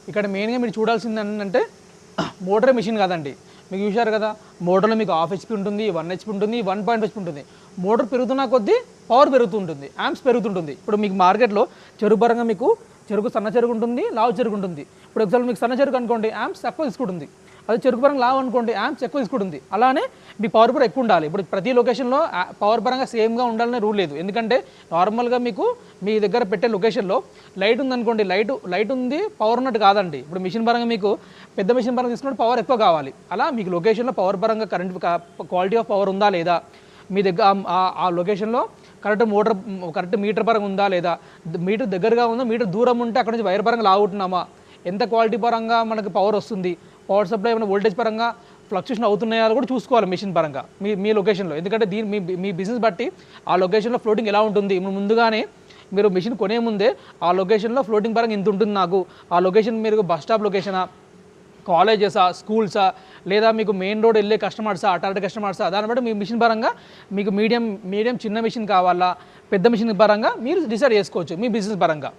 ఇక్కడ మెయిన్గా మీరు చూడాల్సింది ఏంటంటే మోటార్ మిషన్ కాదండి. మీకు చూశారు కదా, మోటార్లో మీకు 1/2 HP ఉంటుంది, 1 HP ఉంటుంది, 1.5 HP ఉంటుంది. మోటార్ పెరుగుతున్న కొద్దీ పవర్ పెరుగుతుంటుంది, యాంప్స్ పెరుగుతుంటుంది. ఇప్పుడు మీకు మార్కెట్లో చెరుకు పరంగా మీకు సన్న చెరుకు ఉంటుంది, లావు చెరుకు ఉంటుంది. ఇప్పుడు ఎగ్జాంపుల్ మీకు సన్న చెరుకు అనుకోండి, యాంప్స్ తక్కువ తీసుకుంటుంది. అది చెరుకు పరంగా లావు అనుకోండి, యాంప్స్ ఎక్కువ తీసుకుంటుంది. అలానే మీ పవర్ కూడా ఎక్కువ ఉండాలి. ఇప్పుడు ప్రతి లొకేషన్లో పవర్ పరంగా సేమ్గా ఉండాలనే రూల్ లేదు. ఎందుకంటే నార్మల్గా మీకు మీ దగ్గర పెట్టే లొకేషన్లో లైట్ ఉందనుకోండి, లైట్ ఉంది పవర్ ఉన్నట్టు కాదండి. ఇప్పుడు మిషన్ పరంగా మీకు పెద్ద మిషన్ పరంగా తీసుకుంటే పవర్ ఎక్కువ కావాలి. అలా మీకు లొకేషన్లో పవర్ పరంగా కరెంట్ క్వాలిటీ ఆఫ్ పవర్ ఉందా లేదా, మీ దగ్గర ఆ లొకేషన్లో కరెక్ట్ మీటర్ పరంగా ఉందా లేదా, మీటర్ దగ్గరగా ఉందా, మీటర్ దూరం ఉంటే అక్కడ నుంచి వైర్ పరంగా లాగుతున్నామా, ఎంత క్వాలిటీ పరంగా మనకి పవర్ వస్తుంది, పవర్ సప్లై ఏమైనా వోల్టేజ్ పరంగా ఫ్లక్చుయేషన్ అవుతున్నాయో కూడా చూసుకోవాలి మిషన్ పరంగా మీ లొకేషన్లో. ఎందుకంటే మీ బిజినెస్ బట్టి ఆ లొకేషన్లో ఫ్లోటింగ్ ఎలా ఉంటుంది. ముందుగానే మీరు మిషన్ కొనే ముందే ఆ లొకేషన్లో ఫ్లోటింగ్ పరంగా ఇంత ఉంటుంది, నాకు ఆ లొకేషన్ మీరు బస్ స్టాప్ లొకేషనా, కాలేజెసా, స్కూల్సా, లేదా మీకు మెయిన్ రోడ్ వెళ్ళే కస్టమర్సా, అటార్డ్ కస్టమర్సా, దాన్ని బట్టి మీ మిషన్ పరంగా మీకు మీడియం చిన్న మిషన్ కావాలా, పెద్ద మిషన్ పరంగా మీరు డిసైడ్ చేసుకోవచ్చు మీ బిజినెస్ పరంగా.